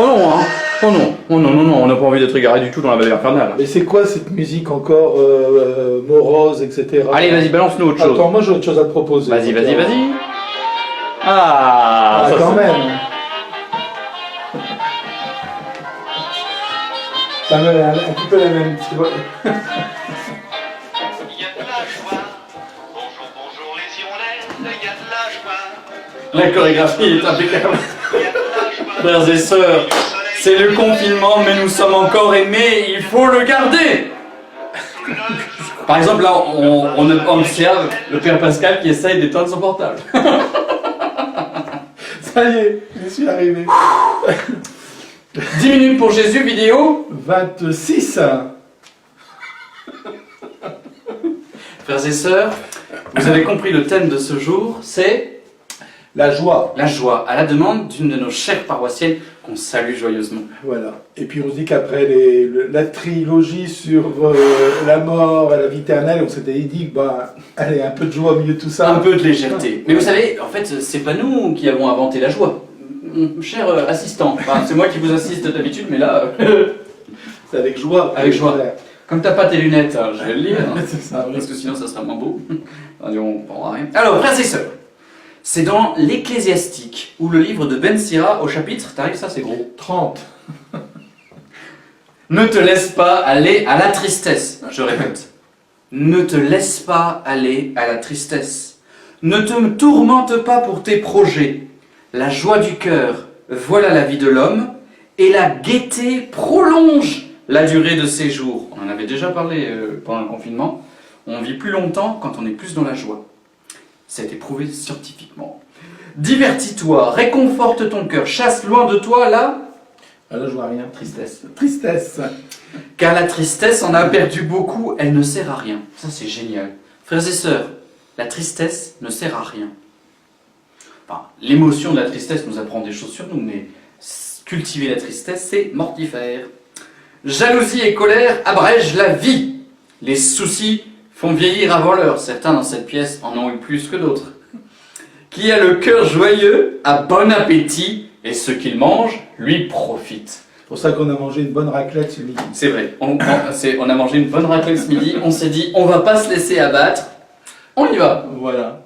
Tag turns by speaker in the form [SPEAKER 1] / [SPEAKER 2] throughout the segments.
[SPEAKER 1] Oh non, hein. Oh non, oh non, non, non, on n'a pas envie d'être égaré du tout dans la vallée infernale.
[SPEAKER 2] Mais c'est quoi cette musique encore morose, etc.
[SPEAKER 1] Allez, vas-y, balance-nous autre chose.
[SPEAKER 2] Attends, moi j'ai autre chose à te proposer.
[SPEAKER 1] Vas-y, vas-y, vas-y. Ah,
[SPEAKER 2] Ah,
[SPEAKER 1] ça,
[SPEAKER 2] quand
[SPEAKER 1] c'est-
[SPEAKER 2] même. Ça me un petit peu la même. Tu vois.
[SPEAKER 3] Il y a de la joie. Bonjour, bonjour les hirondelles, il y a de la joie.
[SPEAKER 1] La chorégraphie est impeccable.
[SPEAKER 3] Il y a de la joie.
[SPEAKER 1] Frères et sœurs,
[SPEAKER 3] Le soleil
[SPEAKER 1] c'est le confinement, mais nous sommes encore aimés, il faut le garder. Par exemple, là, on observe le père Pascal qui essaye d'éteindre son portable.
[SPEAKER 2] Ça y est, je suis arrivé.
[SPEAKER 1] 10 minutes pour Jésus, vidéo.
[SPEAKER 2] 26.
[SPEAKER 1] Frères et sœurs, vous avez compris le thème de ce jour, c'est
[SPEAKER 2] La joie.
[SPEAKER 1] la joie, à la demande d'une de nos chères paroissiennes qu'on salue joyeusement.
[SPEAKER 2] Voilà. Et puis on se dit qu'après la trilogie sur la mort et la vie éternelle, on s'était dit que bah, allez, un peu de joie au milieu de tout ça.
[SPEAKER 1] Un peu de légèreté. Mais vous savez, en fait, c'est pas nous qui avons inventé la joie. Mon cher assistant, enfin, c'est moi qui vous assiste d'habitude, mais là,
[SPEAKER 2] C'est avec joie.
[SPEAKER 1] Avec joie. comme t'as pas tes lunettes, hein, je vais le lire, hein,
[SPEAKER 2] C'est ça, oui.
[SPEAKER 1] parce que sinon ça sera moins beau. On prendra rien. Alors, frères et sœurs, c'est dans l'Ecclésiastique, ou le livre de Ben Sira, au chapitre, t'arrives ça, c'est gros.
[SPEAKER 2] 30.
[SPEAKER 1] Ne te laisse pas aller à la tristesse. Je répète. Ne te laisse pas aller à la tristesse. Ne te tourmente pas pour tes projets. La joie du cœur, voilà la vie de l'homme, et la gaieté prolonge la durée de ses jours. On en avait déjà parlé pendant le confinement. On vit plus longtemps quand on est plus dans la joie. Ça a été prouvé scientifiquement. Divertis-toi, réconforte ton cœur, chasse loin de toi la
[SPEAKER 2] Ah, là, je vois rien.
[SPEAKER 1] tristesse.
[SPEAKER 2] Tristesse.
[SPEAKER 1] Car la tristesse en a perdu beaucoup, elle ne sert à rien. Ça, c'est génial. Frères et sœurs, la tristesse ne sert à rien. Enfin, l'émotion de la tristesse nous apprend des choses sur nous, mais cultiver la tristesse, c'est mortifère. Jalousie et colère abrègent la vie. Les soucis font vieillir avant l'heure. Certains dans cette pièce en ont eu plus que d'autres. Qui a le cœur joyeux a bon appétit, et ce qu'il mange lui profite.
[SPEAKER 2] C'est pour ça qu'on a mangé une bonne raclette ce midi.
[SPEAKER 1] C'est vrai, on a mangé une bonne raclette ce midi, on s'est dit on va pas se laisser abattre, on y va.
[SPEAKER 2] Voilà.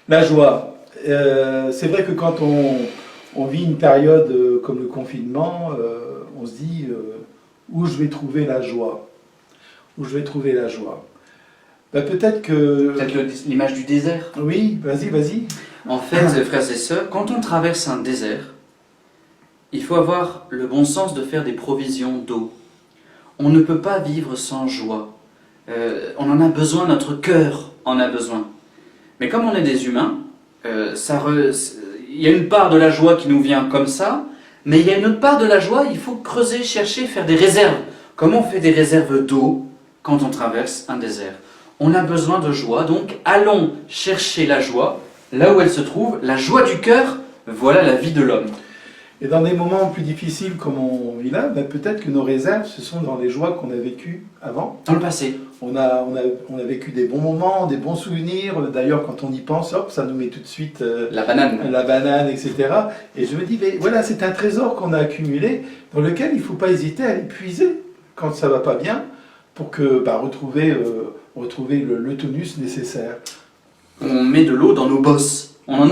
[SPEAKER 2] La joie. C'est vrai que quand on vit une période comme le confinement, on se dit où je vais trouver la joie. Où je vais trouver la joie. Ben, peut-être que...
[SPEAKER 1] Peut-être l'image du désert.
[SPEAKER 2] Oui, vas-y, vas-y.
[SPEAKER 1] En fait, frères et sœurs, quand on traverse un désert, il faut avoir le bon sens de faire des provisions d'eau. On ne peut pas vivre sans joie. On en a besoin, notre cœur en a besoin. Mais comme on est des humains, il y a une part de la joie qui nous vient comme ça, mais il y a une autre part de la joie, il faut creuser, chercher, faire des réserves. Comment on fait des réserves d'eau quand on traverse un désert? On a besoin de joie, donc allons chercher la joie, là où elle se trouve, la joie du cœur, voilà la vie de l'homme.
[SPEAKER 2] Et dans des moments plus difficiles comme on vit là, ben, peut-être que nos réserves, ce sont dans les joies qu'on a vécues avant.
[SPEAKER 1] Dans le passé.
[SPEAKER 2] On a vécu des bons moments, des bons souvenirs. D'ailleurs, quand on y pense, hop, ça nous met tout de suite
[SPEAKER 1] La banane.
[SPEAKER 2] la banane, etc. Et je me dis, mais voilà, c'est un trésor qu'on a accumulé, dans lequel il ne faut pas hésiter à l'épuiser quand ça ne va pas bien, pour que retrouver le tonus nécessaire.
[SPEAKER 1] On met de l'eau dans nos bosses. On en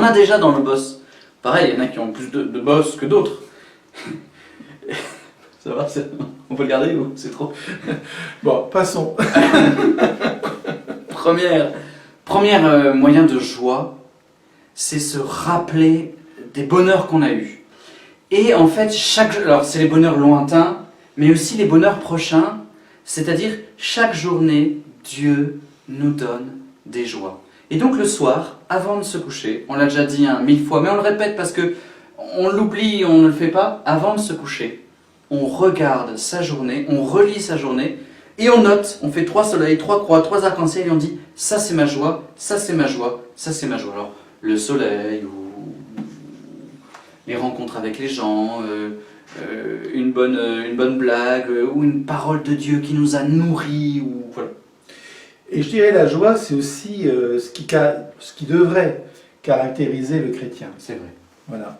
[SPEAKER 1] a déjà dans nos bosses. Pareil, il y en a qui ont plus de bosses que d'autres. Ça va, on peut le garder ou c'est trop?
[SPEAKER 2] Bon, passons.
[SPEAKER 1] Première moyen de joie, c'est se rappeler des bonheurs qu'on a eus. Et en fait, alors c'est les bonheurs lointains, mais aussi les bonheurs prochains, c'est-à-dire chaque journée, Dieu nous donne des joies. Et donc le soir, avant de se coucher, on l'a déjà dit 1000 fois, mais on le répète parce que on l'oublie, on ne le fait pas, avant de se coucher, on regarde sa journée, on relit sa journée, et on note, on fait 3 soleils, 3 croix, 3 arcs-en-ciel, et on dit, ça c'est ma joie, ça c'est ma joie, ça c'est ma joie. Alors, le soleil, ou les rencontres avec les gens, une bonne blague, ou une parole de Dieu qui nous a nourris, ou voilà.
[SPEAKER 2] Et je dirais la joie, c'est aussi ce qui devrait caractériser le chrétien.
[SPEAKER 1] C'est vrai.
[SPEAKER 2] Voilà.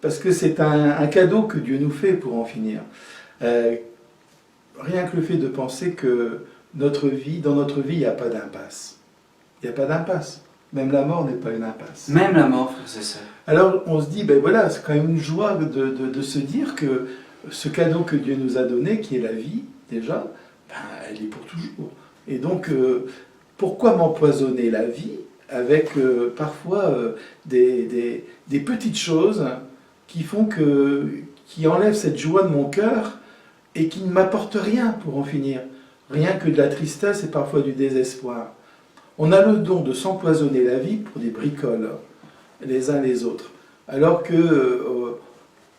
[SPEAKER 2] Parce que c'est un cadeau que Dieu nous fait pour en finir. Rien que le fait de penser que dans notre vie, il n'y a pas d'impasse. Il n'y a pas d'impasse. Même la mort n'est pas une impasse.
[SPEAKER 1] Même la mort, frères et sœurs.
[SPEAKER 2] Alors on se dit, ben voilà, c'est quand même une joie de se dire que ce cadeau que Dieu nous a donné, qui est la vie, déjà, ben, elle est pour toujours. Et donc, pourquoi m'empoisonner la vie avec parfois des petites choses qui enlèvent cette joie de mon cœur et qui ne m'apportent rien pour en finir. Rien que de la tristesse et parfois du désespoir. On a le don de s'empoisonner la vie pour des bricoles, les uns les autres. Alors que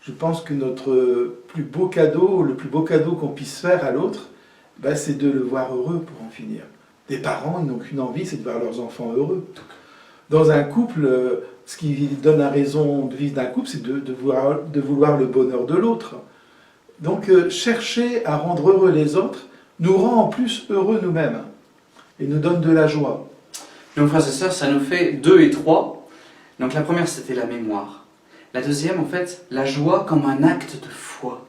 [SPEAKER 2] je pense que notre plus beau cadeau, le plus beau cadeau qu'on puisse faire à l'autre, ben, c'est de le voir heureux pour en finir. Des parents, ils n'ont qu'une envie, c'est de voir leurs enfants heureux. Dans un couple, ce qui donne la raison de vivre d'un couple, c'est de vouloir le bonheur de l'autre. Donc chercher à rendre heureux les autres nous rend en plus heureux nous-mêmes et nous donne de la joie.
[SPEAKER 1] Donc, frères et sœurs, ça nous fait 2 et 3. Donc, la première, c'était la mémoire. La deuxième, en fait, la joie comme un acte de foi.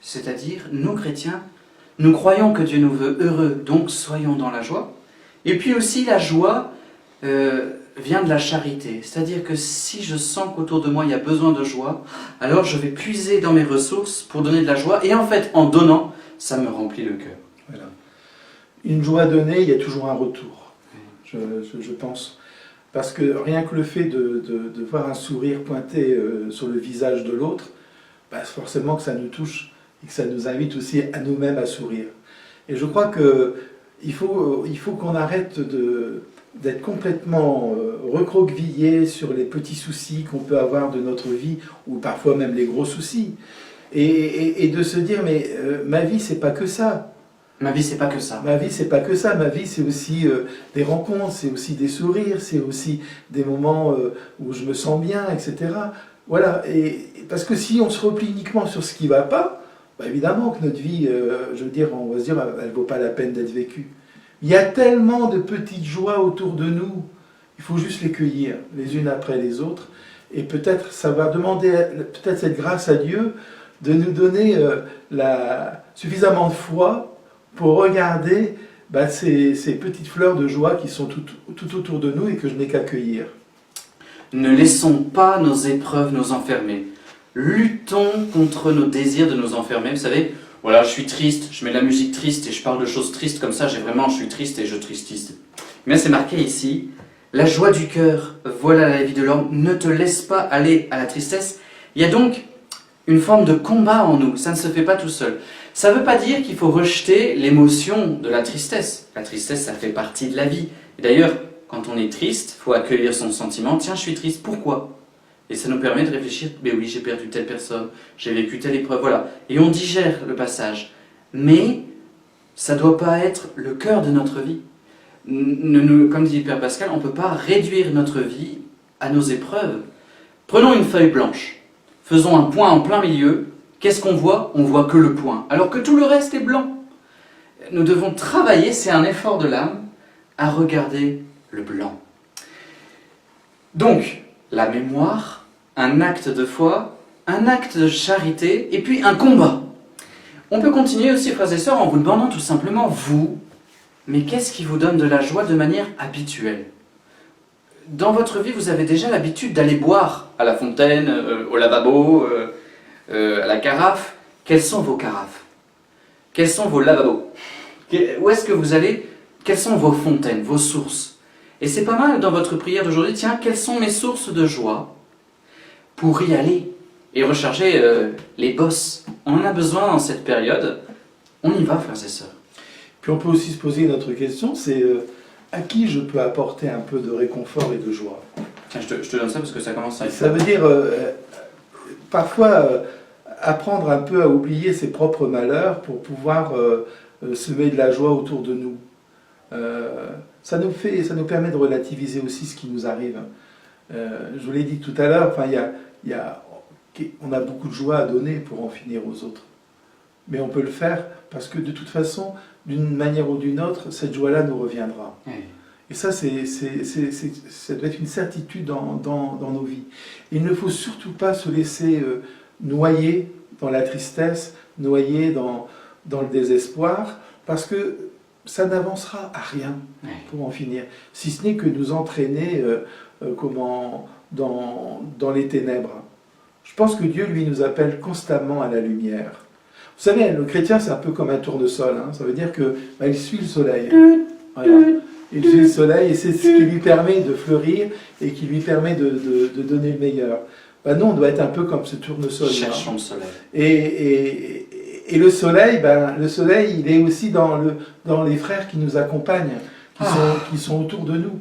[SPEAKER 1] C'est-à-dire, nous, chrétiens, nous croyons que Dieu nous veut heureux, donc soyons dans la joie. Et puis aussi, la joie vient de la charité. C'est-à-dire que si je sens qu'autour de moi, il y a besoin de joie, alors je vais puiser dans mes ressources pour donner de la joie. Et en fait, en donnant, ça me remplit le cœur.
[SPEAKER 2] Voilà. Une joie donnée, il y a toujours un retour, je pense. Parce que rien que le fait de voir un sourire pointé sur le visage de l'autre, bah forcément que ça nous touche et que ça nous invite aussi à nous-mêmes à sourire. Et je crois qu'il faut qu'on arrête d'être complètement recroquevillé sur les petits soucis qu'on peut avoir de notre vie, ou parfois même les gros soucis. Et de se dire, mais ma vie, c'est pas que ça.
[SPEAKER 1] Ma vie, c'est pas que ça.
[SPEAKER 2] Ma vie, c'est pas que ça. Ma vie, c'est aussi des rencontres, c'est aussi des sourires, c'est aussi des moments où je me sens bien, etc. Voilà. Et parce que si on se replie uniquement sur ce qui va pas, bah évidemment que notre vie, je veux dire, on va se dire, elle vaut pas la peine d'être vécue. Il y a tellement de petites joies autour de nous. Il faut juste les cueillir, les unes après les autres. Et peut-être, ça va demander peut-être cette grâce à Dieu de nous donner suffisamment de foi pour regarder ces petites fleurs de joie qui sont tout autour de nous et que je n'ai qu'à cueillir.
[SPEAKER 1] Ne laissons pas nos épreuves nous enfermer. Luttons contre nos désirs de nous enfermer. Vous savez, voilà, je suis triste, je mets de la musique triste et je parle de choses tristes comme ça, je suis triste et je tristise. Mais c'est marqué ici, la joie du cœur, voilà la vie de l'homme, ne te laisse pas aller à la tristesse. Il y a donc une forme de combat en nous, ça ne se fait pas tout seul. Ça ne veut pas dire qu'il faut rejeter l'émotion de la tristesse. La tristesse, ça fait partie de la vie. Et d'ailleurs, quand on est triste, il faut accueillir son sentiment. Tiens, je suis triste, pourquoi ? Et ça nous permet de réfléchir, mais oui, j'ai perdu telle personne, j'ai vécu telle épreuve, voilà. Et on digère le passage. Mais ça ne doit pas être le cœur de notre vie. Comme dit Père Pascal, on ne peut pas réduire notre vie à nos épreuves. Prenons une feuille blanche, faisons un point en plein milieu. Qu'est-ce qu'on voit ? On voit que le point, alors que tout le reste est blanc. Nous devons travailler, c'est un effort de l'âme, à regarder le blanc. Donc, la mémoire, un acte de foi, un acte de charité, et puis un combat. On peut continuer aussi, frères et sœurs, en vous demandant tout simplement, vous, mais qu'est-ce qui vous donne de la joie de manière habituelle ? Dans votre vie, vous avez déjà l'habitude d'aller boire à la fontaine, au lavabo, à la carafe. Quelles sont vos carafes ? Quels sont vos lavabos ? Où est-ce que vous allez ? Quelles sont vos fontaines, vos sources ? Et c'est pas mal dans votre prière d'aujourd'hui, tiens, quelles sont mes sources de joie pour y aller et recharger les bosses ? On en a besoin dans cette période. On y va, frères et sœurs.
[SPEAKER 2] Puis on peut aussi se poser une autre question, c'est à qui je peux apporter un peu de réconfort et de joie ?
[SPEAKER 1] Tiens, je te donne ça parce que ça commence à être...
[SPEAKER 2] Ça veut dire, parfois, apprendre un peu à oublier ses propres malheurs pour pouvoir semer de la joie autour de nous. Ça nous permet de relativiser aussi ce qui nous arrive. Je vous l'ai dit tout à l'heure, on a beaucoup de joie à donner pour en finir aux autres. Mais on peut le faire parce que de toute façon, d'une manière ou d'une autre, cette joie-là nous reviendra.
[SPEAKER 1] Oui.
[SPEAKER 2] Et ça, ça doit être une certitude dans nos vies. Il ne faut surtout pas se laisser noyer dans la tristesse, noyer dans le désespoir, parce que ça n'avancera à rien pour en finir, si ce n'est que nous entraîner dans les ténèbres. Je pense que Dieu, lui, nous appelle constamment à la lumière. Vous savez, le chrétien, c'est un peu comme un tournesol. Ça veut dire que il suit le soleil. Voilà. Il suit le soleil et c'est ce qui lui permet de fleurir et qui lui permet de donner le meilleur. Nous, on doit être un peu comme ce tournesol.
[SPEAKER 1] Cherchons le soleil.
[SPEAKER 2] Et le soleil, il est aussi dans les frères qui nous accompagnent, qui sont autour de nous,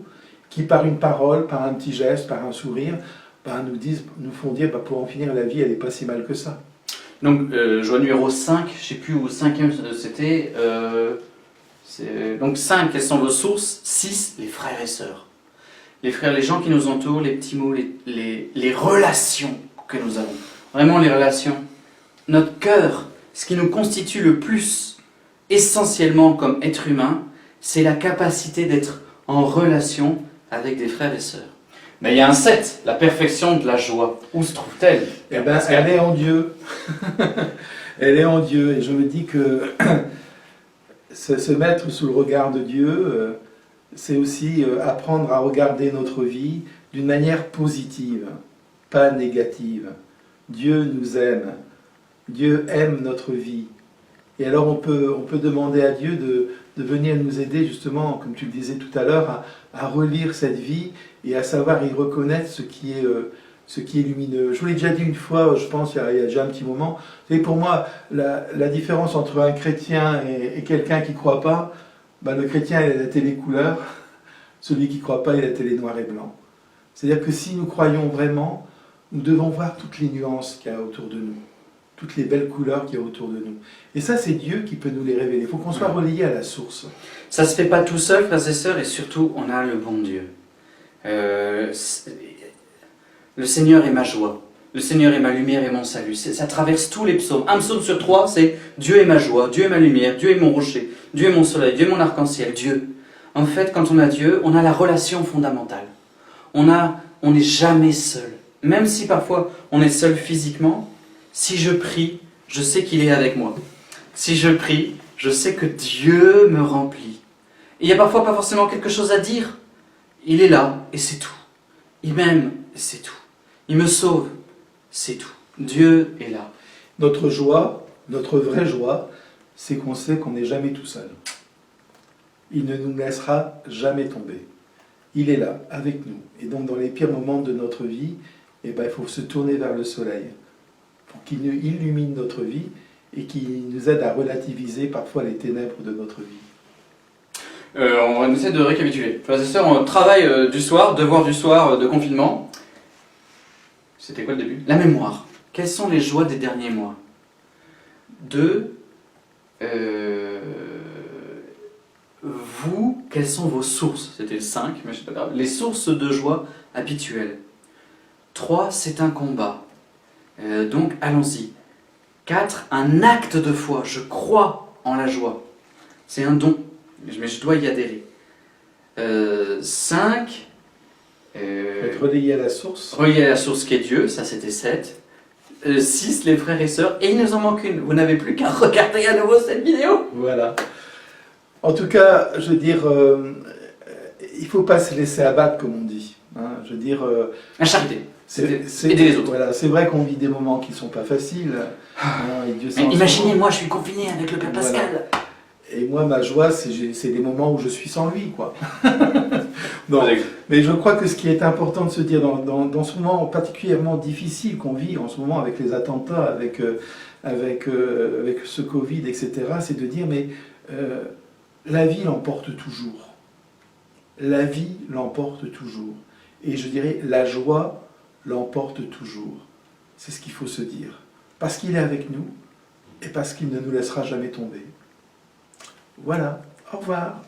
[SPEAKER 2] qui par une parole, par un petit geste, par un sourire, nous font dire pour en finir la vie, elle n'est pas si mal que ça.
[SPEAKER 1] Donc, joie numéro 5, je ne sais plus où 5e c'était. Donc 5, quelles sont vos sources? 6, les frères et sœurs. Les frères, les gens qui nous entourent, les petits mots, les relations que nous avons. Vraiment les relations. Notre cœur, ce qui nous constitue le plus essentiellement comme être humain, c'est la capacité d'être en relation avec des frères et sœurs. Mais il y a un 7, la perfection de la joie. Où se trouve-t-elle?
[SPEAKER 2] Elle est en Dieu. Elle est en Dieu. Et je me dis que se mettre sous le regard de Dieu, c'est aussi apprendre à regarder notre vie d'une manière positive, pas négative. Dieu nous aime. Dieu aime notre vie. Et alors on peut demander à Dieu de venir nous aider justement, comme tu le disais tout à l'heure, à relire cette vie et à savoir y reconnaître ce qui est lumineux. Je vous l'ai déjà dit une fois, je pense, il y a déjà un petit moment. Et pour moi, la différence entre un chrétien et quelqu'un qui ne croit pas, le chrétien il a la télé couleur, celui qui ne croit pas il a la télé noir et blanc. C'est-à-dire que si nous croyons vraiment, nous devons voir toutes les nuances qu'il y a autour de nous, toutes les belles couleurs qu'il y a autour de nous. Et ça, c'est Dieu qui peut nous les révéler. Il faut qu'on soit relié à la source.
[SPEAKER 1] Ça ne se fait pas tout seul, frères et sœurs, et surtout, on a le bon Dieu. Le Seigneur est ma joie. Le Seigneur est ma lumière et mon salut. Ça traverse tous les psaumes. Un psaume sur 3, c'est Dieu est ma joie, Dieu est ma lumière, Dieu est mon rocher, Dieu est mon soleil, Dieu est mon arc-en-ciel, Dieu. En fait, quand on a Dieu, on a la relation fondamentale. On n'est jamais seul. Même si parfois on est seul physiquement, si je prie, je sais qu'il est avec moi. Si je prie, je sais que Dieu me remplit. Et il n'y a parfois pas forcément quelque chose à dire. Il est là, et c'est tout. Il m'aime, et c'est tout. Il me sauve, c'est tout. Dieu est là.
[SPEAKER 2] Notre joie, notre vraie joie, c'est qu'on sait qu'on n'est jamais tout seul. Il ne nous laissera jamais tomber. Il est là, avec nous. Et donc dans les pires moments de notre vie, il faut se tourner vers le soleil pour qu'il illumine notre vie et qu'il nous aide à relativiser parfois les ténèbres de notre vie.
[SPEAKER 1] On essaie de récapituler. Frères et sœurs, on travaille du soir, devoir du soir de confinement. C'était quoi le début? La mémoire. Quelles sont les joies des derniers mois? 2. Vous, quelles sont vos sources? C'était le 5, mais c'est pas grave. Les sources de joie habituelles. 3. C'est un combat. Donc allons-y. 4. Un acte de foi. Je crois en la joie. C'est un don, mais je dois y adhérer. 5.
[SPEAKER 2] Être relié à la source.
[SPEAKER 1] Relié à la source qui est Dieu, ça c'était 7. 6, les frères et sœurs. Et il nous en manque une. Vous n'avez plus qu'à regarder à nouveau cette vidéo.
[SPEAKER 2] Voilà. En tout cas, je veux dire, il ne faut pas se laisser abattre, comme on dit. Je veux dire...
[SPEAKER 1] La charité. Aider les autres.
[SPEAKER 2] Voilà, c'est vrai qu'on vit des moments qui ne sont pas faciles. Et Dieu sait
[SPEAKER 1] imaginez, moi je suis confiné avec le Père Pascal.
[SPEAKER 2] Voilà. Et moi, ma joie, c'est des moments où je suis sans lui, quoi. Non, mais je crois que ce qui est important de se dire dans ce moment particulièrement difficile qu'on vit en ce moment avec les attentats, avec ce Covid, etc., c'est de dire, mais la vie l'emporte toujours. La vie l'emporte toujours. Et je dirais, la joie l'emporte toujours. C'est ce qu'il faut se dire. Parce qu'il est avec nous et parce qu'il ne nous laissera jamais tomber. Voilà. Au revoir.